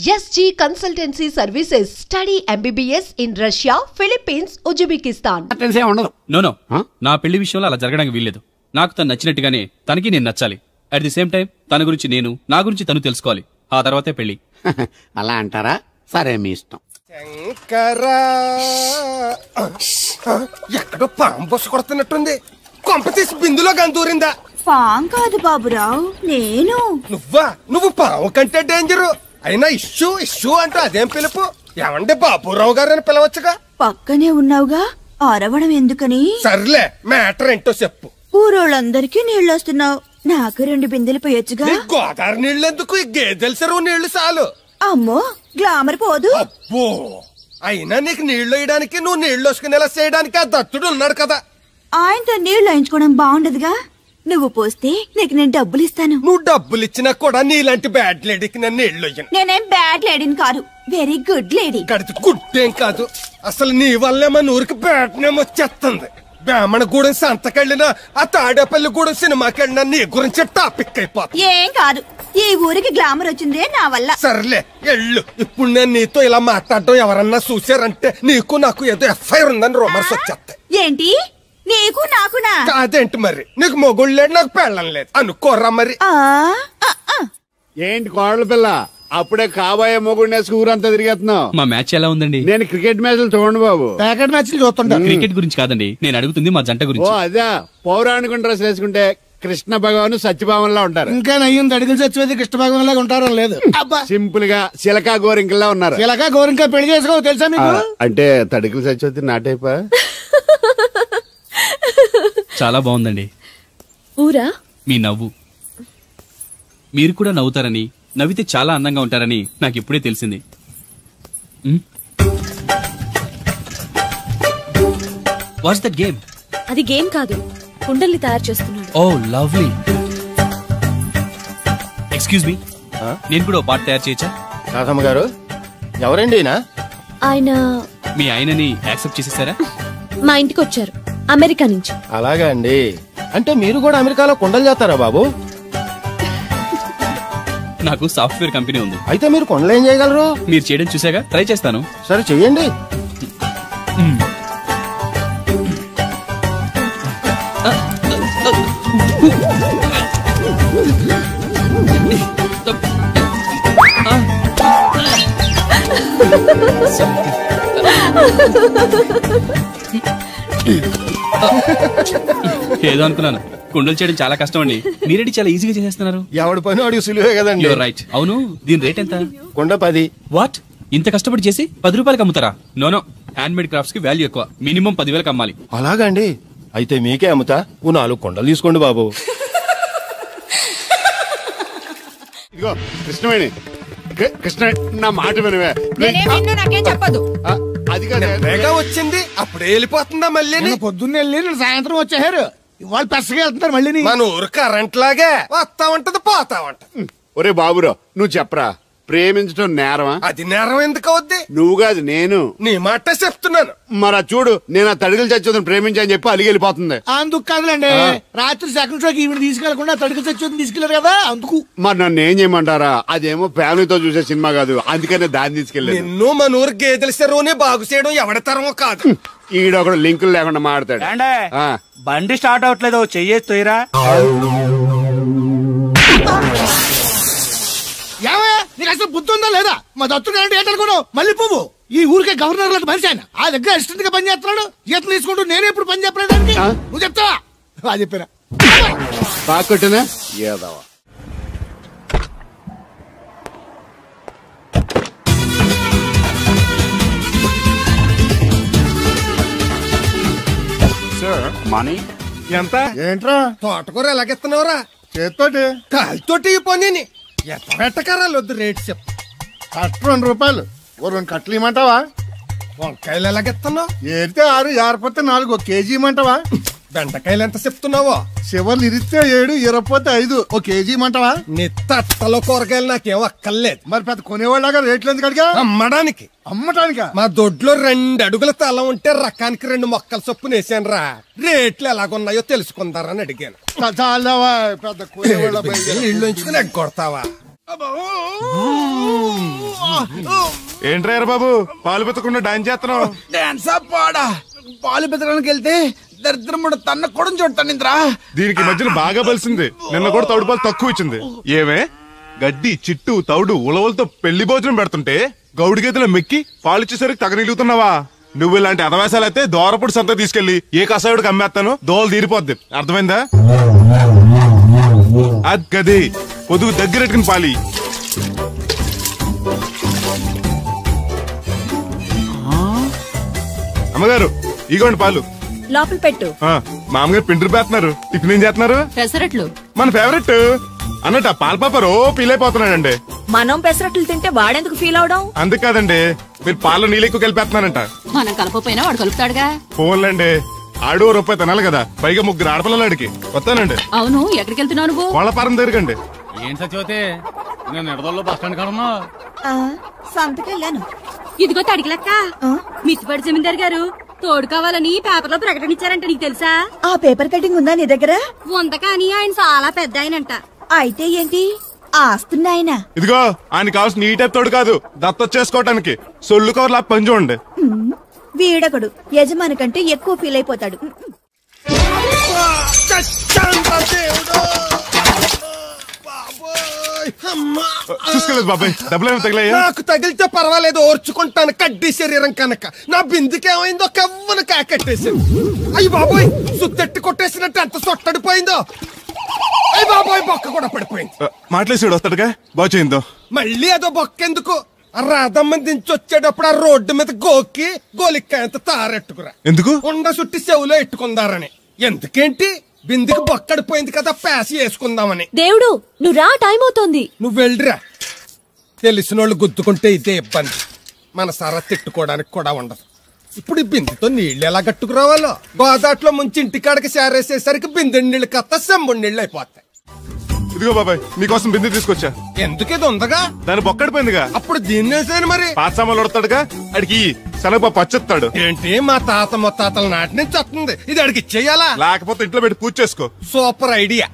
SG Consultancy Services. Study MBBS in Russia, Philippines, Uzbekistan. No నా పెళ్లి విషయంలో అలా జరగడానికి వీల్లేదు. నాకు తను నచ్చినట్టుగానే తనకి నేను నచ్చాలి. అట్ ది సేమ్ టైం తన గురించి నేను, నా గురించి తను తెలుసుకోవాలి. ఆ తర్వాతే పెళ్లి. అలా అంటారా? సరే మీ ఇష్టం. ఎక్కడో పాము బొస్సు కొడుతున్నట్టుంది. కొంప తీసి బిందులో గందూరిందా? పాం కాదు బాబురావు, నేను. నువ్వు పాము కంటే డేంజరు. అయినా ఇష్యూ అంటూ అదేం పిలుపు? ఏమండి బాబురావు గారు అని పిలవచ్చుగా. పక్కనే ఉన్నావుగా, అరవడం ఎందుకని? సర్లే, మ్యాటర్ ఏంటో చెప్పు. ఊరోళ్ళందరికీ నీళ్ళు వస్తున్నావు, నాకు 2 బిందెలు పోయొచ్చుగా. గోదావరి నీళ్ళెందుకు? ఈ గేదెల చెరువు నీళ్లు చాలు. అమ్మో, గ్లామర్ పోదు. అబ్బో, అయినా నీకు నీళ్లు వేయడానికి, నువ్వు నీళ్లు వసుకునేలా చేయడానికి ఆ దత్తుడు ఉన్నాడు కదా. ఆయనతో నీళ్లు వేయించుకోవడం బాగుండదుగా. నువ్వు పోస్తే నీకు నేను డబ్బులు ఇస్తాను. నువ్వు డబ్బులు ఇచ్చినా కూడా నీలాంటి బ్యాడ్ లేడీకి నేను నీళ్లు వేయను. నేనేం బ్యాడ్ లేడీని కాదు, వెరీ గుడ్ లేడీ. కడితే గుడ్డేం కాదు. అసలు నీ వల్లే మన ఊరికి బ్యాడ్ నేమ్ వచ్చేస్తుంది. బ్రాహ్మణగూడెం సంతకెళ్ళినా, ఆ తాడేపల్లిగూడెం సినిమాకెళ్ళినా నీ గురించి టాపిక్ అయిపోతుంది. ఏం కాదు, ఈ ఊరికి గ్లామర్ వచ్చిందే నా వల్ల. సర్లే ఎళ్ళు. ఇప్పుడు నేను నీతో ఇలా మాట్లాడటం ఎవరన్నా చూసారంటే నీకు నాకు ఏదో ఎఫ్ఐఆర్ ఉందని రూమర్స్ వచ్చేస్తాయి. ఏంటి? నీకు నాకునా? అదేంటి మరి? నీకు మొగుడు లేడు, నాకు పెళ్ళం లేదు అనుకోరా మరి. ఏంటి కోడల పిల్ల, అప్పుడే కాబోయే మొగుడు నేసుకు ఊరంతా తిరిగేస్తున్నావు? మా మ్యాచ్ ఎలా ఉందండి? నేను క్రికెట్ మ్యాచ్లు చూడండి బాబు. ప్యాకెట్ మ్యాచ్లు చూస్తుంటా. క్రికెట్ గురించి కాదండి నేను అడుగుతుంది, మా జంట గురించి. ఓ అదే, పౌరాణిక డ్రెస్ వేసుకుంటే కృష్ణ భగవాన్ సత్యభామన్లా ఉంటారు. ఇంకా నయ్యం అడుగులు చచ్చిపోతే కృష్ణ భగవాన్ లాగా ఉంటారో లేదు. సింపుల్ గా చిలకా గోరింకల్లా ఉన్నారు. చిలకా గోరింక పెళ్లి చేసుకో తెలుసా మీకు? అంటే తడికలు చచ్చిపోతే నాటైపా. చాలా బాగుందండి. ఊరా మీ నవ్వు. మీరు కూడా నవ్వుతారని, నవ్వితే చాలా అందంగా ఉంటారని నాకు ఇప్పుడే తెలిసింది. What's that game? అది గేమ్ కాదు, కుండల్ని తయారు చేస్తున్నాడు. Oh lovely. ఎక్స్క్యూజ్ మీ, నేను కూడా పాట తయారు చేయొచ్చా? రాధమ్మ గారు, ఎవరండి ఆయన? మీ ఆయనని యాక్సెప్ట్ చేసేసారా? మా ఇంటికి వచ్చారు అమెరికా నుంచి. అలాగా అండి. అంటే మీరు కూడా అమెరికాలో కుండలు చేస్తారా బాబు? నాకు సాఫ్ట్వేర్ కంపెనీ ఉంది. అయితే మీరు కొండలు ఏం చేయగలరు? మీరు చేయడం చూసాగా, ట్రై చేస్తాను. సరే చెయ్యండి. ఏదో అనుకున్నాను. కుండలు చేయడం చాలా కష్టం అండి, మీరేంటి చాలా ఈజీగా చేసేస్తున్నారు. ఎవడి పని వాడికి సులువే కదండి. రైట్. అవును, దీని రేట్ ఎంత? కుండ 10. వాట్? ఇంత కష్టపడి చేసి 10 రూపాయలకి అమ్ముతారా? నోనో, హ్యాండ్ మేడ్ క్రాఫ్ట్స్ కి వాల్యూ ఎక్కువ. మినిమం 10,000కి అమ్మాలి. అలాగండి, అయితే మీకే అమ్ముతా. 4 కుండలు తీసుకోండి బాబు. ఇదిగో కృష్ణవేణి, కృష్ణ నా మాట వినవే. నాకేం చెప్పదు. అది కాదు, వచ్చింది అప్పుడే వెళ్ళిపోతుందా? మళ్ళీ పొద్దున్న వెళ్ళి సాయంత్రం వచ్చారు. ఇవాళ పెసగా వెళ్తున్నారు మళ్ళీ. మన ఊరు కరెంట్ లాగే వస్తా ఉంటది, పోతా ఉంటది. ఒరే బాబురావు, నువ్వు చెప్పరా, ప్రేమించడం నేరమా? అది నేరం ఎందుకు అవుద్ది? నువ్వు కాదు నేను. నీ మాట చెప్తున్నాను. మరి చూడు, నేను ఆ తడికలు చచ్చి ప్రేమించని చెప్పి అలిగి వెళ్ళిపోతుంది. అందుకు కాదులేండి, రాత్రి సెకండ్ షోకి ఈవిడ తీసుకెళ్లకుండా తడికలు చచ్చి తీసుకెళ్లారు కదా, అందుకు. మరి నన్ను ఏం చేయమంటారా? అదేమో ఫ్యామిలీతో చూసే సినిమా కాదు, అందుకనే దాన్ని తీసుకెళ్ళాను. నిన్ను మన ఊరు గేదెల చెరువుని బాగు చేయడం ఎవరి తరమో కాదు. ఈడొకడు లింకులు లేకుండా మాడతాడు. బండి స్టార్ట్ అవట్లేదు, చెయ్యేస్తోయిరా. నీకు అసలు బుద్ధి ఉందా లేదా? మా దత్తుడు ఏంటనుకున్నావు? మళ్ళీ పువ్వు ఈ ఊరికే గవర్నర్ లాంటి మనిషి ఆయన. ఆ దగ్గర అసిస్టెంట్ గా పని చేస్తున్నాడు, జీతం తీసుకుంటూ నేను ఎప్పుడు పని చెప్పలేదానికి నువ్వు చెప్తావా? బాగా చెప్పారా? బాగా కొట్టినా ఏదవా. మనీ ఎంత? ఏంట్రా తోటకూర ఎలాగెత్తున్నావురా? చేతితోటి. కాలితోటి పోనీ ఎట్టకరాలు వద్దు, రేట్ చెప్పు. కట్ట 2 రూపాయలు. 2 కట్టలు ఇమ్మంటావా? వంకాయలు ఎలాగెత్తున్నావు? ఏరితే 6, ఏరపోతే 4, 1 కేజీ ఇమ్మంటావా? బెండకాయలు ఎంత చెప్తున్నావో? చివర్లు ఇరిస్తే 7, ఇరపోతే 5, 1 కేజీ ఇమ్మంటావా? నీ తట్టలో కూరగాయలు నాకేం అక్కర్లేదు. మరి పెద్ద కొనేవాళ్ళగా రేట్లు ఎందుకు అడిగా? అమ్మడానికి. అమ్మటానికా? మా దొడ్లో 2 అడుగుల తల ఉంటే రకానికి 2 మొక్కల చొప్పున వేసాను రా. రేట్లు ఎలాగున్నాయో తెలుసుకుందారని అడిగాను. చాలా పెద్ద కొనేవాళ్ళ ఇళ్ళు ఉంచుకుని ఎగ్గొడతావా? ఏంట్రా బాబు పాలు పెత్తకుండా డాన్స్ చేస్తున్నావు? డాన్సా పాడా? పాలు పెతకడానికి వెళ్తే దరిద్రముడు తన్న కూడా చూడటాను ఇంద్రా. దీనికి మధ్యన బాగా బలిసింది. నిన్న కూడా తౌడు పాలు తక్కువ ఇచ్చింది. ఏమే గడ్డి చిట్టు తౌడు ఉలవలతో పెళ్లి భోజనం పెడుతుంటే గౌడి గేదెల మెక్కి పాలిచ్చేసరికి తగనిలుగుతున్నావా? నువ్వు ఇలాంటి అదవేశాలైతే దోరపుడు సంత తీసుకెళ్లి ఏ కసాయుడికి అమ్మేస్తాను, దోలు తీరిపోద్ది. అర్థమైందా? అది గది పొదుగు దగ్గరెట్టుకుని పాలి. అమ్మగారు ఇగోండి పాలు. లోపల పెట్టు. మామగారు పిండి పేస్తున్నారు. టిఫిన్ ఏం చేస్తున్నారు? పెసరట్లు. మన ఫేవరెట్ అన్నట్టు ఆ పాల పాప రో ఫీల్ అయిపోతున్నాడండి. మనం పెసరట్లు తింటే వాడెందుకు ఫీల్ అవడం? అందుకాదండి, మీరు పాలలో నీళ్ళు ఎక్కువ కలిపేస్తున్నారంట. మనం కలపపోయినా వాడు కలుపుతాడుగా. ఫోన్లండి, ఆడు రూపాయి తినాలి కదా, పైగా ముగ్గురు ఆడపిల్లలు అడిగి వస్తానండి. అవును, ఎక్కడికి వెళ్తున్నావు నువ్వు? కోళ్ళపారం దగ్గరకండి. ఏం సచివతే నేను నిడదల్లో బస్ స్టాండ్ కాడన్నా సంతకెళ్ళాను. ఇదిగో తడికి లెక్క. మిస్సిపడి జమీందార్ గారు తోడు కావాలని పేపర్ లో ప్రకటన ఇచ్చారంట, నీకు తెలుసా? ఆ పేపర్ కటింగ్ ఉందా నీ దగ్గర? ఉంద కానీ ఆయన చాలా పెద్ద ఆయనంట. అయితే ఏంటి ఆస్తున్నాయన? ఇదిగో ఆయన కావాల్సిన ఈ టైప్ తోడు కాదు, దత్తొచ్చేసుకోవటానికి సొల్లు కవర్లా పని చూడండి. వీడకడు యజమాని కంటే ఎక్కువ ఫీల్ అయిపోతాడు. చూసుకోలేదు బాబాయ్, డబ్బులు తగిలాయా? నాకు తగిలితే పర్వాలేదు, ఓర్చుకుంటాను. కడ్డీ శరీరం కనుక నా బిందుకేమైందో కవ్వను కాకట్టేసింది. అయ్యి బాబోయ్, సుత్తెట్టి కొట్టేసినట్టు ఎంత సొట్టడిపోయిందో. అయ్యి బాబోయ్, బొక్క కూడా పడిపోయింది. మాట్లాడేసాడు వస్తాడుగా, బాగు చేయిందో. మళ్ళీ అదో బొక్క ఎందుకు? రాధమ్మ దించి వచ్చేటప్పుడు ఆ రోడ్డు మీద గోకి గోలిక్కాయంత తారెట్టుకురా. ఎందుకు? ఉండ చుట్టి చెవులో ఎట్టుకుందారని. ఎందుకేంటి? బిందికి బొక్కడిపోయింది కదా, పేసి వేసుకుందామని. దేవుడు నువ్వు రా, టైం అవుతోంది. నువ్వు వెళ్ళిరా. తెలిసినోళ్ళు గుద్దుకుంటే ఇదే ఇబ్బంది. మన సర తిట్టుకోవడానికి కూడా ఉండదు. ఇప్పుడు ఈ బిందెతో నీళ్లు ఎలా కట్టుకురావాలో. గోదాట్లో ముంచి ఇంటికాడికి సేరేసేసరికి బిందె నీళ్లు కత్త సెంబుడి నీళ్లు అయిపోతాయి. ఇదిగో బాబాయ్, మీకోసం బిందె తీసుకొచ్చా. ఎందుకు ఇది ఉందగా? దాని బొక్కడిపోయిందిగా. అప్పుడు దీన్ని వేసాను మరి. పాత సామాన్లు వడతాడుగా, అడిగి శనగపప్పు పచ్చెత్తాడు. ఏంటి మా తాత ముత్తాతల నాటి నుంచి వస్తుంది, ఇది అడిగి ఇచ్చేయాలా? లేకపోతే ఇంట్లో పెట్టి పూజ చేసుకో. Super idea.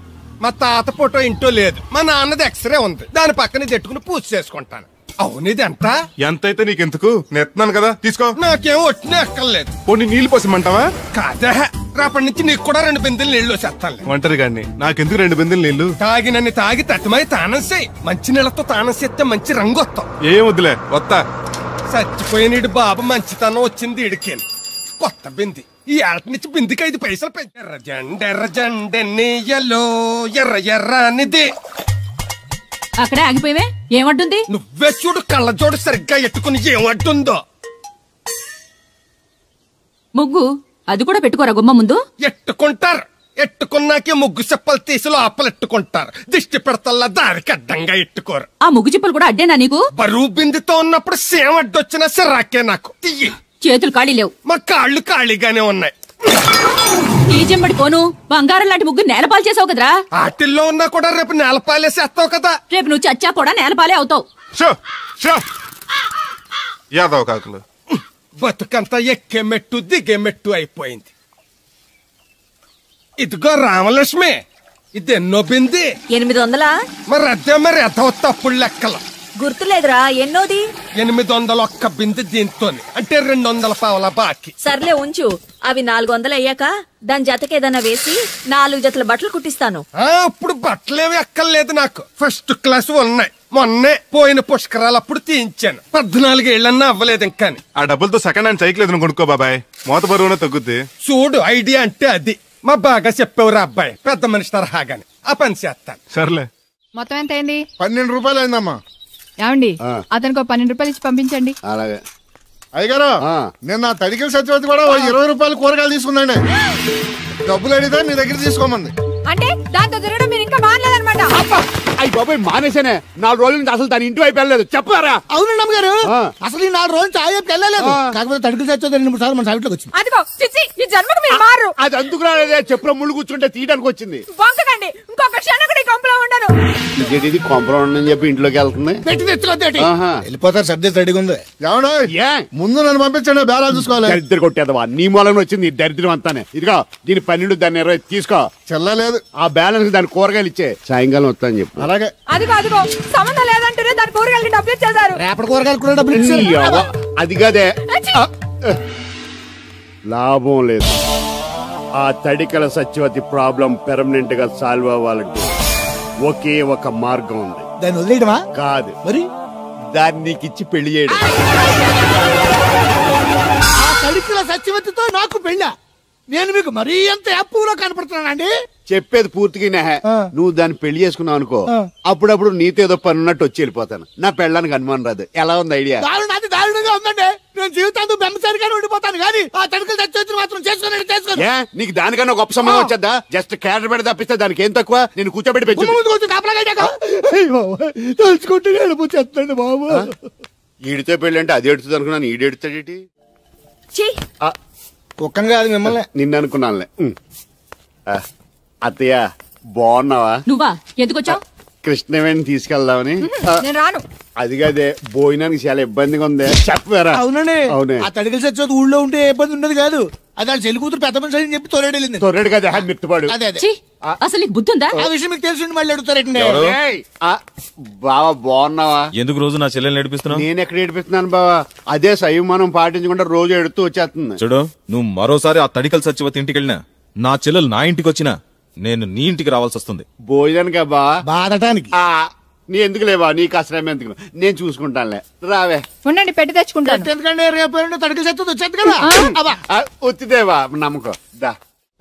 మా తాత ఫోటో ఇంట్లో లేదు, మా నాన్నది ఎక్స్రే ఉంది, దాని పక్కన పెట్టుకుని పూజ చేసుకుంటాను. అవును, ఇది ఎంత? ఎంతైతే నీకెందుకు, నెత్తున్నాను కదా, తీసుకో. నాకేం వచ్చినా ఎక్కర్లేదు. పోనీ నీళ్లు పోసమంటావా? కాదా, రేపటి నుంచి నీకు కూడా 2 బిందెలు నీళ్లు చేస్తాను. ఒంటరి గాని నాకెందుకు 2 బిందెలు నీళ్లు? తాగినన్ని తాగి తట్టుమై తానం చేయి. మంచి నీళ్లతో తానం చేస్తే మంచి రంగు వస్తాం. ఏం వద్దులే, వస్తా. చచ్చిపోయిన బాబు మంచితనం వచ్చింది ఇడికేను. కొత్త బింది ఈ ఏట నుంచి బిందికి 5 పైసలు పెంచి. ఎర్రజెండెన్నీయలో ఎర్ర ఎర్రనిది. అక్కడే ఆగిపోయావే, ఏమంటుంది? నువ్వే చూడు, కళ్ళజోడు సరిగ్గా ఎట్టుకుని ఏమంటుందో. ముగ్గు అది కూడా పెట్టుకోరా గుమ్మ ముందు. ఎట్టుకుంటారు, ఎట్టుకున్నాకే ముగ్గు చెప్పలు తీసి లోపలెట్టుకుంటారు. దిష్టి పెడతల్లా దారికి అడ్డంగా ఎట్టుకోరు. ఆ ముగ్గు చిప్పలు కూడా అడ్డేనా నీకు? బరువు బిందుతో ఉన్నప్పుడు సేమ అడ్డొచ్చినా సిరాకే నాకు. తీయి. చేతులు ఖాళీ లేవు. మా కాళ్ళు ఖాళీగానే ఉన్నాయి. ఈ చెంబడి పోను బంగారం లాంటి ముగ్గు నేలపాలు చేసావు కదరా. ఆటిల్లో ఉన్నా కూడా రేపు నేలపాలేసేస్తావు కదా. రేపు నువ్వు చచ్చా కూడా నేలపాలే అవుతావు. యాదవ్ కాకులు. బతుకంతా ఎక్కే మెట్టు దిగే మెట్టు అయిపోయింది. ఇదిగో రామలక్ష్మి, ఇది ఎన్నో బింది? 800. మరి అదే మరి ఎదవ తప్పుడు లెక్కలు. గుర్తులేదురా, ఎన్నోది? 800 ఒక్క బింది దీంతో, అంటే 200 పావలా బాకీ. సర్లే ఉంచు, అవి 400 అయ్యాక దాని జతకేదన్నా వేసి 4 జతల బట్టలు కుట్టిస్తాను. ఇప్పుడు బట్టలేవి ఎక్కర్లేదు నాకు, ఫస్ట్ క్లాస్ ఉన్నాయి. మొన్నే పోయిన పుష్కరాలు అప్పుడు తీయించాను. 14 ఏళ్ళన్నా అవ్వలేదు ఇంకా. ఆ డబ్బులతో సెకండ్ హ్యాండ్ సైకిల్ ఏదైనా కొనుక్కో బాబాయ్, మోత బరువునే తగ్గుద్ది. చూడు, ఐడియా అంటే అది. మా బాగా చెప్పేవారు అబ్బాయి, పెద్ద మనిషి తరహాగాని. ఆ పని చేస్తాను. సర్లే. మొత్తం ఎంత అయింది? 12 రూపాయలు అయిందమ్మా. ఏమండి, అతనికి 12 రూపాయలు ఇచ్చి పంపించండి. అలాగే. అయ్యగారు, నిన్న తడికిల సత్యవతి కూడా 20 రూపాయలు కూరగాయలు తీసుకుందండి. డబ్బులు అడిగితే మీ దగ్గర తీసుకోమంది. అంటే దాంతో తిరగడం మీరు ఇంకా మానలేదన్నమాట. అయ్యి బాబాయ్, మానేసానే. 4 రోజుల నుంచి అసలు తన ఇంటి వైపు వెళ్ళలేదు. చెప్పారా? అవునండి అమ్మగారు, అసలు ఈ 4 రోజులు చాయ్ వెళ్ళలేదు. కాకపోతే తడికిల సత్యవతి 2-3 సార్లు మన సైట్లోకి వచ్చింది. అదిగో చిచ్చి, ఈ జన్మకు మీరు మారు. అది అందుకు రాలేదే, చెప్పులో ముళ్ళు కూర్చుంటే తీయడానికి వచ్చింది. బొంకకండి, ఇంకొక క్షణం కూడా ఈ కొంపలో ఉండను. ఇది కొంపలో ఉండని చెప్పి ఇంట్లోకి వెళ్తుంది. పెట్టి తెచ్చుకోద్దేటి, వెళ్ళిపోతారు. సర్ది రెడీగా ఉంది. ఏమన్నా ముందు నన్ను పంపించండి, బేరాలు చూసుకోవాలి. దరిద్ర కొట్టేదవా, నీ మూలంగా వచ్చింది దరిద్రం అంతానే. ఇదిగో దీని 12, దాన్ని 20 తీసుకో. చెల్లలేదు. ఆ బ్యాలెన్స్ దాని కూరగాయలు ఇచ్చే, సాయంకాలం వస్తా అని చెప్పు. అలాగే. అదిగో సంబంధం లేదంటూనే దాని కూరగాయలకి డబ్బులు ఇచ్చేశారు. రేపటి కూరగాయలు కూడా డబ్బులు ఇచ్చారు. అది కదే లాభం లేదు. ఆ తడికల సత్యవతి ప్రాబ్లం పెర్మనెంట్ గా సాల్వ్ అవ్వాలంటే ఒకే ఒక మార్గం ఉంది. దాన్ని వదిలేయడమా? కాదు, మరి దాన్ని నీకిచ్చి పెళ్లి చేయడం. ఆ తడికల సత్యవతితో నాకు పెళ్ళా? నేను మీకు మరీ ఎంత యాప్లో కనపడుతున్నానండి? చెప్పేది పూర్తిగా నువ్వు దాన్ని పెళ్లి చేసుకున్నావు అనుకో, అప్పుడప్పుడు నీతో ఏదో పని ఉన్నట్టు వచ్చి వెళ్ళిపోతాను. నా పెళ్ళడానికి అనుమానం రాదు. ఎలా ఉంది ఐడియా? దారుణంగా ఉందండి. నేను జీవితాంతం బెమ్మసారిగానే ఉండిపోతాను కానీ ఆ తడికలు సత్యవతిని మాత్రం చేసుకోను. నీకు దానికన్నా గొప్ప సమయం వచ్చేద్దా? జస్ట్ క్యారెట్ పెడితే తప్పిస్తే దానికి ఏం తక్కువ? నేను కూర్చోబెట్టి పెంచు. తలుచుకుంటే వెళ్ళిపోతుంది బాబు. ఈడితే పెళ్ళి అంటే అది ఎడుతుంది అనుకున్నాను. ఈడు ఎడుతాడేటి? కుక్కను కాదు మిమ్మల్ని. నిన్ను అనుకున్నానులే. అత్తయ్య బాగున్నావా? నువ్వా ఎందుకొచ్చావు? కృష్ణవేణి తీసుకెళ్దామని. నేను రాను. అది కాదే, భోజనానికి చాలా ఇబ్బందిగా ఉంది. చెప్పారా? అవునండి. అవునే. ఆ తడికలు సత్యవతి ఊళ్ళో ఉంటే ఏ ఇబ్బంది ఉండదు కాదు. అది వాళ్ళ చెల్లి కూతురు పెద్ద మనిషి అని చెప్పి తొరేడెళ్ళింది. తొర్రెడు కదా, మిత్తుపాడు. అదే అసలు నీకు బుద్ధి ఉందా? ఆ విషయం మీకు తెలిసి మళ్ళీ అడుగుతారండి. బావా బాగున్నావా? ఎందుకు రోజు నా చెల్లెల్ని ఏడిపిస్తున్నావు? నేను ఎక్కడ ఏడిపిస్తున్నాను బావా? అదే సంయమనం పాటించకుండా రోజు ఎడుతూ వచ్చేస్తుంది. చూడు, నువ్వు మరోసారి ఆ తడికల సత్యవతి ఇంటికి వెళ్ళినా, నా చెల్లెలు నా ఇంటికి వచ్చినా నేను నీ ఇంటికి రావాల్సి వస్తుంది. భోజనానికి బా బాధటానికి. నీ ఎందుకు లేవా? నీకు అసలు ఎందుకు? నేను చూసుకుంటానులే. రావే. ఉండండి, పెట్టి తెచ్చుకుంటాను. ఎందుకంటే రేపు తడికలు సత్యవతి వచ్చేది కదా. వచ్చిదేవా నమ్మకం. దా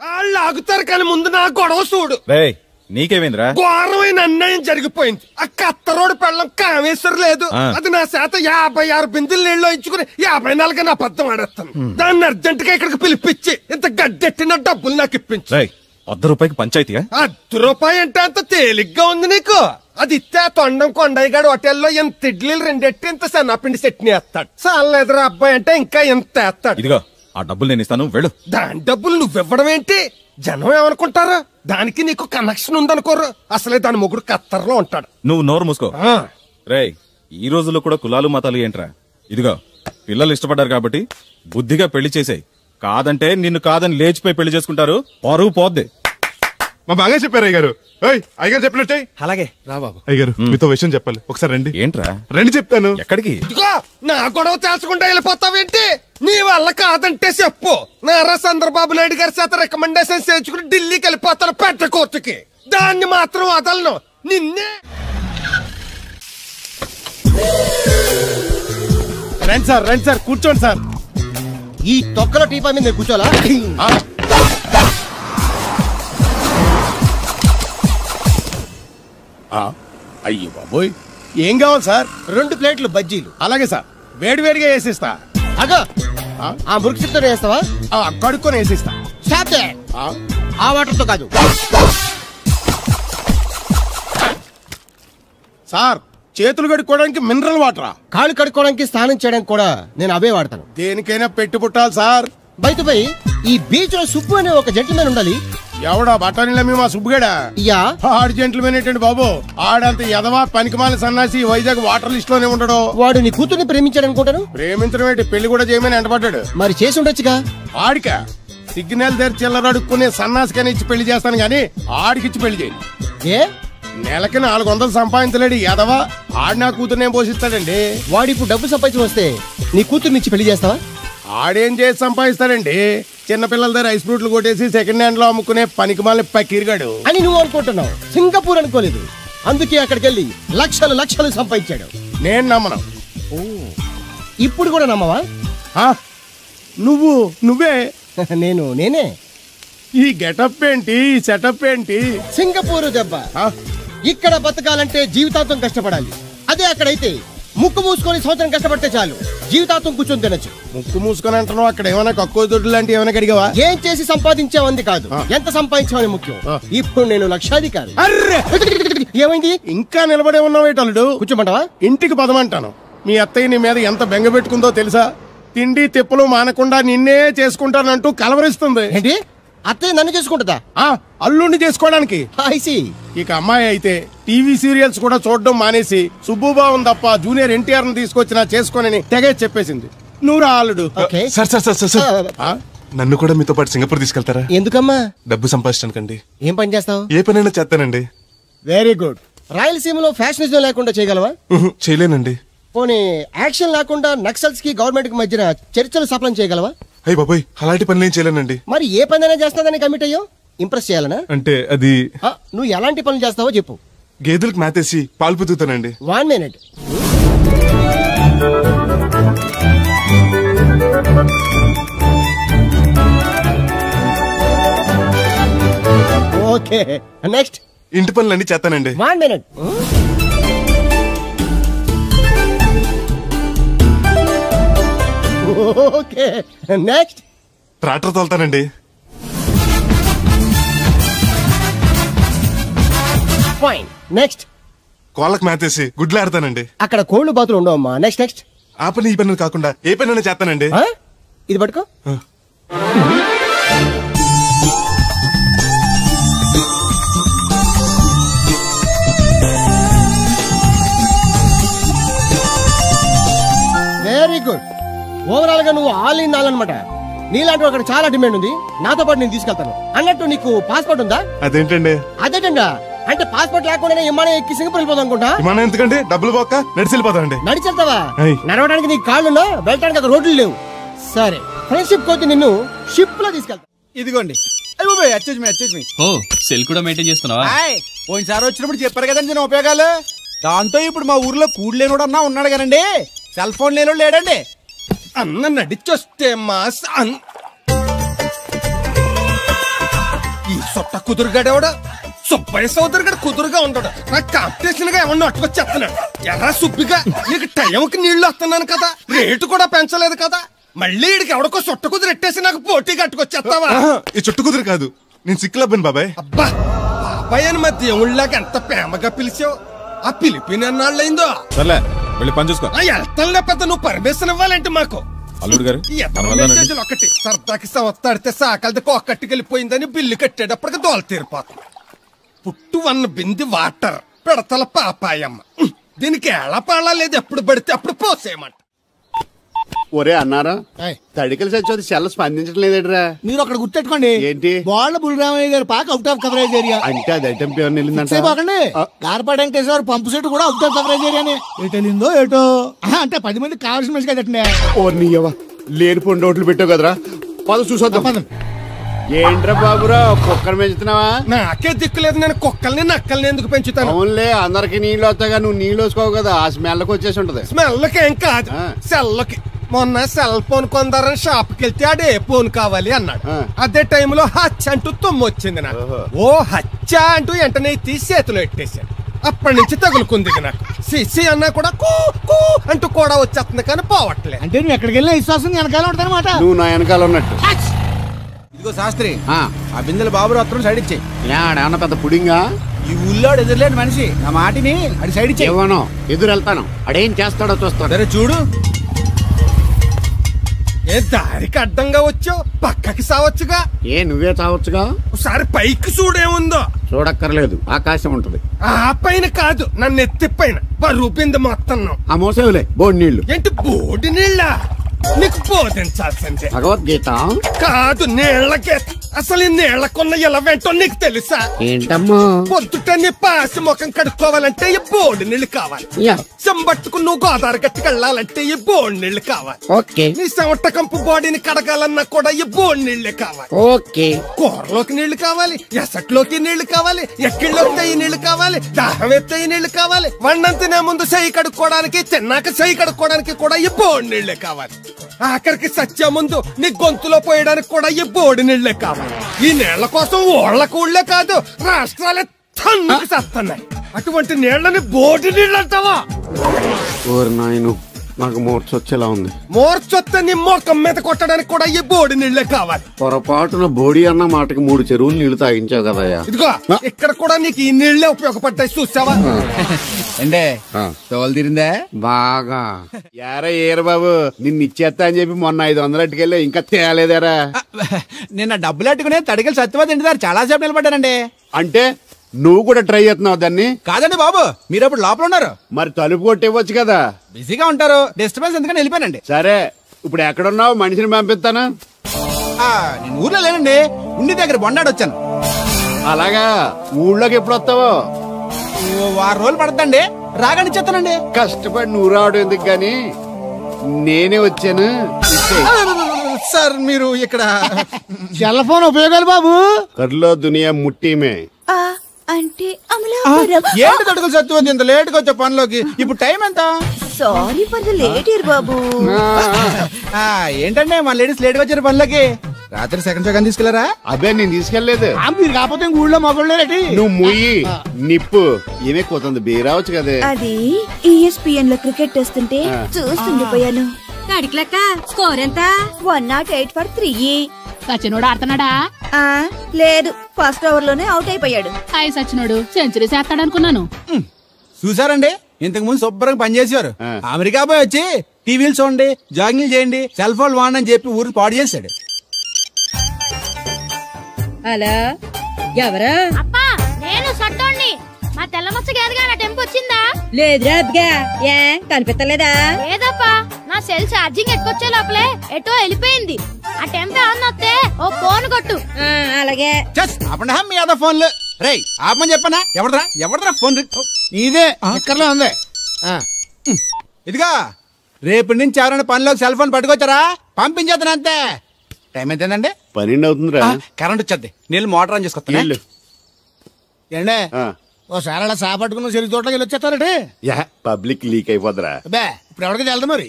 వాళ్ళు ఆగుతారు కానీ ముందు నా గొడవ చూడు. నీకేమైందిరా? ఘోరమైన అన్యాయం జరిగిపోయింది. ఆ కత్తరోడు పెళ్ళం కామేశ్వరం లేదు. అది నా శాత 56 బిందులు నీళ్ళు ఇచ్చుకుని 54 నా అబద్ధం ఆడేస్తాను. దాన్ని అర్జెంట్ గా ఇక్కడికి పిలిపించి ఇంత గడ్డెట్టిన డబ్బులు నాకు ఇప్పించు. ₹1 పంచాయతీయా? ₹1 అంటే అంత తేలిగ్గా ఉంది నీకు? అది ఇస్తే తొండం కొండయ్యగాడు హోటల్లో ఎంత ఇడ్లీలు 2 ఎట్టి ఇంత సన్నపిండి చట్నీ వేస్తాడు. చాలా ఎదురు అబ్బాయి అంటే ఇంకా ఎంత వేస్తాడు. ఇదిగో ఆ డబ్బులు నేను ఇస్తాను, వెళ్ళు. దాని డబ్బులు నువ్వివ్వడం ఏంటి? జనం ఏమనుకుంటారా? దానికి నీకు కనెక్షన్ ఉందనుకోరు. అసలే దాని మొగుడు కత్తర్లో ఉంటాడు. నువ్వు నోరు మూసుకో. రేయ్, ఈ రోజుల్లో కూడా కులాలు మతాలు ఏంట్రా? ఇదిగో పిల్లలు ఇష్టపడ్డారు కాబట్టి బుద్ధిగా పెళ్లి చేసేయ్. కాదంటే నిన్ను కాదని లేచిపోయి పెళ్లి చేసుకుంటారు, పరువు పోద్ది. మా బాగా చెప్పారు అయ్యగారు. అయ్యగారు చెప్పినట్టే. అలాగే రా బాబు. అయ్యగారు మీతో విషయం చెప్పాలి, ఒకసారి రండి. ఏంట్రా? రండి చెప్తాను. ఎక్కడికి? ఇదిగో నా గొడవ తెలుసుకుంటా వెళ్ళిపోతావేంటి? నీ వల్ల కాదంటే చెప్పు. నారా చంద్రబాబు నాయుడు గారి చేత రికమెండేషన్ చేయించుకుని ఢిల్లీకి వెళ్ళిపోతాను పెద్ద కోర్టుకి. దాన్ని మాత్రం వదలను. నిన్నే. రండి సార్ కూర్చోండి సార్. ఈ తొక్కలో టీపా మీద కూర్చోలా? అయ్యి బాబోయ్, ఏం కావాలి సార్? 2 ప్లేట్లు బజ్జీలు. అలాగే సార్, వేడివేడిగా వేసిస్తా. అగో ఆ మురికితో వేస్తావా? కడుక్కొని వేసిస్తా. ఆ వాటర్ తో కాదు సార్, చేతులు కడుక్కోవడానికి మినరల్ వాటరా? కాళ్ళు కడుక్కోవడానికి స్నానం చేయడానికి కూడా నేను అవే వాడతాను. దేనికైనా పెట్టి పుట్టాలి సార్. బయటపై ఈ బీచ్ లో సుబ్బు అనే ఒక జెంటిల్మెన్ ఉండాలి. ఎవడా బఠానీల మా సుబ్బుగడా? యా, ఆడు జెంటిల్మెన్ ఏంటండి బాబు? ఆడంత ఎదవా పనికిమాల సన్నాసి వైజాగ్ వాటర్ లిస్ట్ లోనే ఉండడు. వాడు నీ కూతుర్ని ప్రేమించాడు అనుకుంటాను. ప్రేమించడం ఏంటి, పెళ్లి కూడా చేయమని ఎంటపడ్డాడు. మరి చేసి ఉండొచ్చుగా. ఆడిక సిగ్నల్ దగ్గర చిల్లర అడుక్కునే సన్నాసికని ఇచ్చి పెళ్లి చేస్తాను గాని ఆడికిచ్చి పెళ్లి చేయి. ఏ నెలకి 400 సంపాదించలేడు ఎదవా. ఆడి నా కూతుర్నేం పోషిస్తాడండి? వాడు ఇప్పుడు డబ్బు సంపాదించి వస్తే నీ కూతుర్ని ఇచ్చి పెళ్లి చేస్తావా? ఆడేం చేసి సంపాదిస్తాడండి? చిన్నపిల్లల దగ్గర ఐస్ ఫ్రూట్లు కొట్టేసి సెకండ్ హ్యాండ్ లో అమ్ముకునే పనికిమాల పకీర్గాడు అని నువ్వు అనుకుంటున్నావు. సింగపూర్ అనుకోలేదు. అందుకే అక్కడికి వెళ్ళి లక్షలు సంపాదించాడు. నేను నమ్మను. ఇప్పుడు కూడా నమ్మవా? నువ్వే నేనే. ఈ గెటప్ ఏంటి, ఈ సెటప్ ఏంటి? సింగపూర్ దెబ్బ. ఇక్కడ బతకాలంటే జీవితాంతం కష్టపడాలి. అదే అక్కడైతే ముక్కు మూసుకొని సంవత్సరం కష్టపడితే చాలు, జీవితాంతం కూర్చొని తినచ్చు. ముక్కు మూసుకొని అంటున్నావు, అక్కడ ఏమైనా కక్కువ దొడ్డు లాంటి ఏమైనా కడిగావా? ఏం చేసి సంపాదించావంది కాదు, ఎంత సంపాదించావని ముఖ్యం. ఇప్పుడు నేను లక్షాధికారి. ఏమైంది? ఇంకా నిలబడే ఉన్నావు ఏటల్లుడు? కూర్చోమంటావా? ఇంటికి పదమంటాను. మీ అత్తయ్య నీ మీద ఎంత బెంగ పెట్టుకుందో తెలుసా? తిండి తిప్పలు మానకుండా నిన్నే చేసుకుంటానంటూ కలవరిస్తుంది. ఏంటి? అత్తయ్య నన్ను చేసుకుంటుందా? అల్లుండి చేసుకోవడానికి. ఇక అమ్మాయి అయితే టీవీ సీరియల్స్ కూడా చూడడం మానేసి సుబ్బుబాబు తప్ప జూనియర్ ఎన్టీఆర్ ని తీసుకొచ్చినా చేసుకోనని తెగే చెప్పేసింది. నువ్వు రా అల్లుడు. సార్ నన్ను కూడా మీతో పాటు సింగపూర్ తీసుకెళ్తారా? ఎందుకమ్మా? డబ్బు సంపాదించడానికండి. ఏం పని చేస్తావు? ఏ పనైనా చేస్తానండి. Very good. రాయలసీమలో ఫ్యాషనిజం లేకుండా చేయగలవా? చేయలేనండి. పోనీ యాక్షన్ లేకుండా నక్సల్స్ కి గవర్నమెంట్ కి మధ్యన చర్చలు సఫలం చేయగలవా? అయ్యి బాబాయ్, అలాంటి పనులు ఏం చేయలేనండి. మరి ఏ పనైనా చేస్తాదని కమిట్ అయ్యో? ఇంప్రెస్ చేయాలనా? అంటే అది నువ్వు ఎలాంటి పనులు చేస్తావో చెప్పు. గేదెలకు మేతేసి పాలు పుతుకుతానండి. 1 minute. Okay, next. ఇంటి పనులన్నీ చేస్తానండి. 1 minute. Okay, next. ట్రాక్టర్ తోలుతానండి. Fine, next. కోళ్ళకు మేతేసి గుడ్లు ఆడతానండి. అక్కడ కోళ్ళు బాతులు ఉండవమ్మా. Next next. ఆ పని ఈ పని కాకుండా ఏ పని చేస్తానండి. ఇది పట్టుకో. Very good. ఓవరాల్ గా నువ్వు ఆల్ ఇన్ ఆల్ అనమాట. నీలాంటి అక్కడ చాలా డిమాండ్ ఉంది. నాతో పాటు నేను తీసుకెళ్తాను. అన్నట్టు నీకు పాస్పోర్ట్ ఉందా? అదేంటండి? అదేటండా అంటే పాస్పోర్ట్ లేకుండానే విమానం ఎక్కి సింగపూర్ వెళ్ళిపోదాం అనుకుంటా. విమానం ఎందుకండి? డబ్బులు పోక నడిచి వెళ్ళిపోతానండి. నడిచి వెళ్తావా? నడవడానికి నీకు కాళ్ళున్నా, వెళ్ళడానికి అక్కడ రోడ్లు లేవు. సరే, ఫ్రెండ్షిప్ కోతి నిన్ను షిప్ లో తీసుకెళ్తా. ఇదిగోండి. ఓ, సెల్ కూడా మెయింటైన్ చేస్తున్నావా? పోయినసారి వచ్చినప్పుడు చెప్పారు కదండి నేను ఉపయోగాలు. దాంతో ఇప్పుడు మా ఊర్లో కూడలేనోడు అన్నా ఉన్నాడు కదండి. సెల్ ఫోన్ లేనోడు లేడండి. అన్న నడిచొస్తే మాస్ ఈ సొట్ట కుదురుగాడేవాడు సుబ్బయ్య సోదరు గడు కుదురుగా ఉండడు. నాకు కాంపిటీషన్ గా ఏమన్నా అట్టుకొచ్చేస్తున్నాడు. ఎర్రా సుబ్బిగా, నీకు టైంకి నీళ్లు వస్తున్నాను కదా, రేటు కూడా పెంచలేదు కదా, మళ్ళీ ఇడికి ఎవడికో సొట్ట కుదురు ఎట్టేసి నాకు పోటీ కట్టుకొచ్చేస్తావా? ఈ చుట్టు కుదురు కాదు, నేను సిక్కులబ్బాను బాబాయ్. అబ్బా, బాబాయ్ అని మా దేవుళ్ళకి ఎంత ప్రేమగా పిలిచావు. ఆ పిలిపిన ఎన్నాళ్ళైందో. సర్లే, వెళ్ళి పని చూసుకో. వెళ్తానులే పెద్ద, నువ్వు పర్మిషన్ ఇవ్వాలంటే మాకు. అల్లుడు గారు ఒకటి సరదాకి సంవత్సరాడితే సాకలది కొక్కట్టుకెళ్ళిపోయిందని బిల్లు కట్టేటప్పటికి దోల తీరిపోతుంది. పుట్టు 1 బింది వాటర్ పెడతల పాపాయమ్మ. దీనికి ఎలా పాడా లేదు, ఎప్పుడు పడితే అప్పుడు పోసేయమంట. ఒరే అన్నారా, తడికలు చచ్చి సెల్ స్పందించడం లేదట్రా. మీరు అక్కడ గుర్తెట్టుకోండి. ఏంటి? బాళ్ళ బుల్రామయ్య గారు పాక అవుట్ ఆఫ్ కవరేజ్ ఏరియా. అంటే అది ఐటమ్ పేరు వెళ్ళిందంటే గార్పాడు వెంకటేశ్వర పంపు సెట్ కూడా అవుట్ ఆఫ్ కవరేజ్ ఏరియానే. ఎటు వెళ్ళిందో ఏటో. అంటే 10 మంది కావాల్సిన మనిషి కదండి. ఓ నీయవా, లేని పొండి ఓట్లు పెట్టావు కదరా. పద చూసొద్దాం. ఏంట్రా బాబురా, కుక్కర్ పెంచుతున్నావా? నాకే దిక్కులేదు, నేను కుక్కల్ని నక్కల్ని ఎందుకు పెంచుతాను? అవునులే, అందరికి నీళ్ళు వస్తాగా, నువ్వు నీళ్ళు వేసుకోవు కదా, ఆ స్మెల్కి వచ్చేసి ఉంటది. స్మెల్కి ఏం కాదు, సెల్కి. మొన్న సెల్ ఫోన్ కొందరని షాప్కి వెళ్తే అడే ఫోన్ కావాలి అన్నాడు. అదే టైంలో హచ్చ అంటూ తుమ్మొచ్చింది నాకు. ఓ హచ్చ అంటూ వెంటనే తీసి చేతిలో ఎట్టేశాను. అప్పటి నుంచి తగులుకుంది నాకు. సిసి అన్నా కూడా కూ కూ అంటూ కూడా వచ్చేస్తుంది కానీ పోవట్లేదు. అంటే నువ్వు ఎక్కడికి వెళ్ళినా విశ్వాసం వెనకాల ఉంటానమాట. నువ్వు నా వెనకాల ఉన్నట్టు. ఇదిగో శాస్త్రి, ఆ బిందెలు బాబు అత్తరు సైడ్ ఇచ్చే. ఏమన్నా పెద్ద పుడింగా? ఈ ఊళ్ళో ఎదురులేని మనిషి, నా మాటిని అది సైడ్ ఇచ్చే. ఇవ్వను, ఎదురు వెళ్తాను, అడేం చేస్తాడో చూస్తాడు. సరే చూడు. ఏ దారికి అడ్డంగా వచ్చావు, పక్కకి సావచ్చుగా. ఏ నువ్వే చావచ్చుగా. ఒకసారి పైకి చూడేముందో. చూడక్కర్లేదు, ఆకాశం ఉంటది. ఆ పైన కాదు, నన్ను ఎత్తి పైన బరువు బిందె మొత్తం. ఆ మోసేవులే బోడి నీళ్లు. ఏంటి బోడి నీళ్ళ? నీకు బోధించాల్సిందే. భగవద్గీత కాదు, నీళ్ళకే. అసలు ఈ నీళ్లకున్న ఇలా వెంటో నీకు తెలుసా? ఏంటమ్మా? పొద్దుట నీ పాసి ముఖం కడుక్కోవాలంటే ఈ బోడి నీళ్లు కావాలి. చెంబట్టుకు నువ్వు గోదావరి గట్టుకు వెళ్ళాలంటే ఈ బోడి నీళ్లు కావాలి. ఓకే. నీ చెమట కంపు బాడీని కడగాలన్నా కూడా ఈ బోడి నీళ్లే కావాలి. ఓకే. కూరలోకి నీళ్లు కావాలి, ఎసట్లోకి నీళ్లు కావాలి, ఎక్కిళ్ళొస్తే ఈ నీళ్లు కావాలి, దాహం ఎత్తే ఈ నీళ్లు కావాలి, వండం తినే ముందు చెయ్యి కడుక్కోవడానికి, తిన్నాక చెయ్యి కడుక్కోవడానికి కూడా ఈ బోడి నీళ్లే కావాలి. ఆఖరికి సత్య ముందు నీ గొంతులో పోయడానికి కూడా ఈ బోడి నీళ్లే కావాలి. ఈ నీళ్ల కోసం ఓళ్లకు ఊళ్ళే కాదు, రాష్ట్రాలే తన్నుకు చేస్తున్నాయి. అటువంటి నీళ్లని బోడి నీళ్ళు అంటావా? ఓరి నాయను, నాకు మూర్చొచ్చేలా ఉంది. మూర్చొస్తే నీ మొఖం మీద కొట్టడానికి కూడా ఈ బోడి నీళ్లే కావాలి. పొరపాటున బోడి అన్న మాటకి 3 చెరువులు నీళ్లు తాగించావు కదయ్యా. ఇదిగో ఇక్కడ కూడా నీకు ఈ నీళ్లే ఉపయోగపడ్డాయి, చూసావా? అంటే తోలు తీరిందా బాగా? యారా ఏరు బాబు, నిన్ను ఇచ్చేస్తా అని చెప్పి మొన్న 500 అట్టుకెళ్ళి ఇంకా తేలేదారా? నిన్న డబ్బులు అట్టుకునే తడికలు సత్యవతి ఇంటి దగ్గర చాలా సేపు నిలబడ్డానండి. అంటే నువ్వు కూడా ట్రై చేస్తున్నావు దాన్ని? కాదండి బాబు, మీరు అప్పుడు లోపల ఉన్నారు. మరి తలుపు కొట్టివ్వచ్చు కదా. బిజీగా ఉంటారు, డిస్టర్బెన్స్ ఎందుకని వెళ్ళిపోయానండి. సరే, ఇప్పుడు ఎక్కడున్నావు? మనిషిని పంపిస్తానా? నేను ఊర్లో లేనండి, ఉండి దగ్గర బొండాడు వచ్చాను. అలాగా, ఊళ్ళోకి ఎప్పుడు వస్తావో? వారం రోజులు పడద్దండి రాగానే ఇచ్చేస్తానండి. కష్టపడి నువ్వు రావడం ఎందుకు గాని నేనే వచ్చాను. సార్ మీరు ఇక్కడ సెల్ ఫోన్ ఉపయోగాలు బాబు. కర్లో దునియా ముట్టిమే అంటే ఏంటి తడుకులు సత్యం ఇంత లేట్ గా వచ్చే పనిలోకి? ఇప్పుడు టైం ఎంత? Sorry for the late year బాబు. ఏంటంటే మా లేడీస్ లేట్ గా వచ్చారు పనిలోకి. రాత్రి సెకండ్ షోగా తీసుకెళ్లారా? అబ్బే నేను తీసుకెళ్లేదు. మీరు కాకపోతే ఊళ్ళో మగోళ్ళేటి. నువ్వు ముయ్యి నిప్పు ఏమే కోతుంది బీరావచ్చు కదే. అది ESPN లో క్రికెట్ వస్తుంటే చూస్తుండిపోయాను. కడిక్లక్క స్కోర్ ఎంత? 108 for 3. సచినోడు ఆడుతున్నాడా? లేదు, ఫస్ట్ ఓవర్ లోనే అవుట్ అయిపోయాడు. హాయ్ సచినోడు సెంచరీ చేస్తాడనుకున్నాను. చూసారండి, ఇంతకు ముందు శుభ్రంగా పనిచేసేవారు. అమెరికా పోయి వచ్చి టీవీలు చూడండి, జాగింగ్ చేయండి, సెల్ ఫోన్ వాడని చెప్పి ఊరు పాడు చేశాడు. అలా ఎవరా? అప్పా నేను సట్టోణ్ణి. మా తెల్ల మచ్చ గేదగా నా టెంపు వచ్చిందా? లేదురా అబ్బగా. ఏ కనిపెట్టలేదా? లేదప్పా, నా సెల్ ఛార్జింగ్ ఎక్కువచ్చే లోపలే ఎటో వెళ్ళిపోయింది. ఆ టెంపు ఏమన్నా వస్తే ఓ ఫోన్ కొట్టు. అలాగే. మీ అదా ఫోన్లు రేయ్ ఆపమని చెప్పనా? ఎవడరా ఫోన్? ఇదే ఎక్కడలో ఉంది. ఇదిగా రేపటి నుంచి ఎవరైనా పనిలోకి సెల్ ఫోన్ పట్టుకొచ్చారా పంపించేస్తాను అంతే. టైం ఎంతేందండి? 12 అవుతుందిరా. కరెంట్ వచ్చేది. నేను మోటార్ ఆన్ చేసుకొస్తాను. ఏండే ఓసారి అలా సాపట్టుకున్న చెరుకు తోటలోకి వెళ్ళి వచ్చేస్తారటే. Public leak అయిపోద్రా. అబ్బే ఇప్పుడు ఎవరికి వెళ్దాం మరి?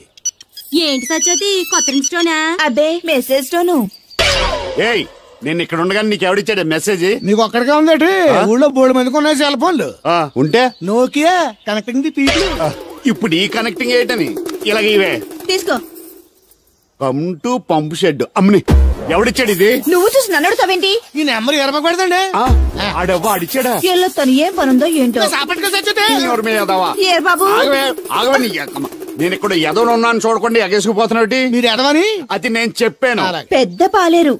ఏంటి సత్యవతి కొత్త ఇన్స్టోనా? అబ్బే మెసేజ్ తోను. ఏయ్ నేను ఇక్కడ ఉండగానే నీకు ఎవడిచ్చాడు మెసేజ్? నీకు ఒక్కడిగా ఉందేటి? ఊళ్ళో 3 మందికి ఉన్నాయి సెల్ ఫోన్లు. ఉంటే నోకియా కనెక్టింగ్ ది పీపుల్. ఇప్పుడు ఈ కనెక్టింగ్ ఏంటని ఇలాగ ఇవే తీసుకో. Come to pump shed. అమ్మని ఎవడిచ్చాడు ఇది? నువ్వు చూసి నన్ను అడుగుతావేంటి? ఈ నెంబర్ ఎరప పెడతాండి. ఆడవ్వ అడిచాడా? ఎల్లో తను ఏం పనుందో ఏంటో. ఏ బాబు నేను ఇక్కడ ఎదవను ఉన్నాను చూడకుండా ఎగేసుకుపోతున్నాడు. మీరు ఎదవని అది నేను చెప్పాను. పెద్ద పాలేరు.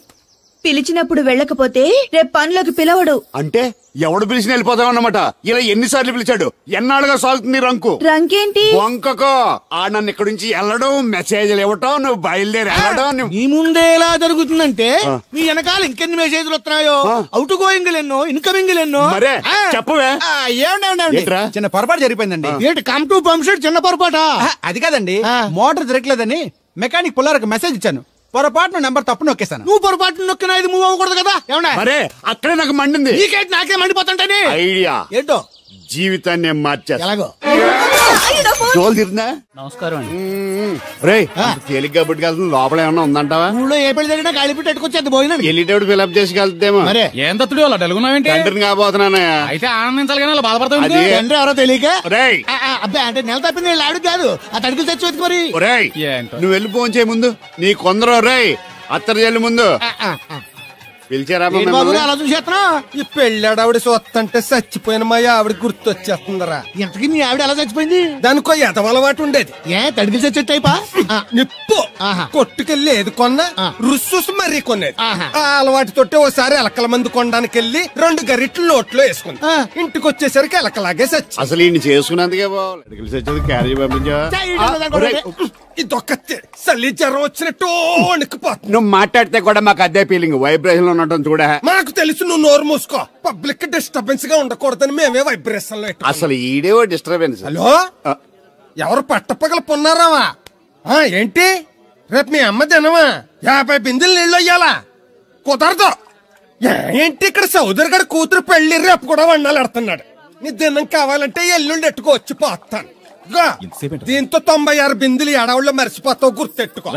పిలిచినప్పుడు వెళ్ళకపోతే రేపు పనిలోకి పిలవడు. అంటే ఎవడు పిలిచిన వెళ్ళిపోతామన్నమాట. ఇలా ఎన్నిసార్లు పిలిచాడు? ఎన్నాళ్ళుగా సాగుతుంది రంకు? రంకేంటి? వంకకో ఆ నన్ను ఇక్కడ నుంచి వెళ్ళడం, మెసేజ్లు ఇవ్వటం, నువ్వు బయలుదేరి వెళ్ళడం. మీ ముందే ఎలా జరుగుతుందంటే మీ వెనకాల ఇంకెన్ని మెసేజ్లు వస్తున్నాయో. అవుట్ గోయింగ్ ఎన్నో, ఇన్కమింగ్ ఎన్నో. మరే చెప్పవే. చిన్న పొరపాటు జరిగిపోయిందండి. ఏంటి కమ్ టు పంప్ షెడ్ చిన్న పొరపాట? అది కాదండి, మోటార్ తిరగలేదని మెకానిక్ పుల్లారకు మెసేజ్ ఇచ్చాను. పొరపాటున నెంబర్ తప్పు నొక్కేశాను. నువ్వు పొరపాటు నొక్కినా ఇది మూవ్ అవ్వకూడదు కదా? ఏమన్నా మరే అక్కడే నాకు మండింది. నీకేంటి నాకే మండిపోతుంటానే ఐడియా ఏంటో జీవితాన్ని మార్చేస్తా. ఎలాగో నమస్కారం అండి. రే తేలిగ్గా పుట్టుకెళ్తుంది. లోపల ఏమన్నా ఉందంటావా? ఊళ్ళో ఏ పెళ్లి జరిగినా గాలి పెట్టి ఎట్టుకొచ్చేది భోజనం. వెళ్ళేటప్పుడు ఫిలప్ చేసి వెళ్తేమో. మరే ఏం తత్తుడు అలా తెలుగున్నావేంటి? తండ్రిని కాబోతున్నానయ్యా. అయితే ఆనందించాలి కానీ అలా బాధపడతావు. తండ్రి ఎవరో తెలియక. రేయ్ అబ్బాయి అంటే నెల తప్పింది ఆవిడ కాదు. ఆ తడుకులు తెచ్చి వెతుకు మరి. రేయ్ నువ్వు వెళ్ళి ఫోన్ చేయ ముందు నీ కొందరు. రేయ్ అత్తరు చెల్లి ముందు పిలిచారా? అలా చూసేస్తున్నా. ఈ పెళ్ళాడావిడ సొత్తంటే చచ్చిపోయిన మా ఆవిడ గుర్తొచ్చేస్తుందరా. ఇంతకీ మీ ఆవిడ ఎలా చచ్చిపోయింది? దానికో ఎదవలవాటు ఉండేది. ఏ తడికి చచ్చి టైపా? నిప్పు కొట్టుకెళ్ళి ఏది కొన్నా రుస్సుస్ మరీ కొనేది. ఆ అలవాటు తోటే ఓసారి ఎలకల మందు కొనడానికి వెళ్ళి 2 గరిట్లు నోట్లో వేసుకుంది. ఇంటికి వచ్చేసరికి ఎలకలాగే చచ్చి. అసలు ఈయన చేసుకున్నందుకే చచ్చేది. క్యారేజ్ పంపించా. ఇదొక చలి జ్వరం వచ్చినట్టు వణికిపోతుంది. నువ్వు మాట్లాడితే కూడా మాకు అదే ఫీలింగ్. వైబ్రేషన్ ఉండటం చూడ. మాకు తెలుసు, నువ్వు నోరు మూసుకో. పబ్లిక్ డిస్టర్బెన్స్ గా ఉండకూడదని మేమే వైబ్రేషన్ లో. అసలు ఈడే డిస్టర్బెన్స్. హలో ఎవరు పట్టపగల పొన్నారావా? ఏంటి రేపు మీ అమ్మ తినవా? 50 బిందెలు నీళ్ళు అయ్యాలా? కుదరదు. ఏంటి ఇక్కడ సౌదరి గడ కూతురు పెళ్లి రేపు కూడా వండాలి ఎడుతున్నాడు. నీ దినం కావాలంటే ఎల్లుండి ఎట్టుకోవచ్చు పోతాను. దీంతో 96 బిందెలు ఎడవుల్లో మర్చిపోతావు, గుర్తెట్టుకో.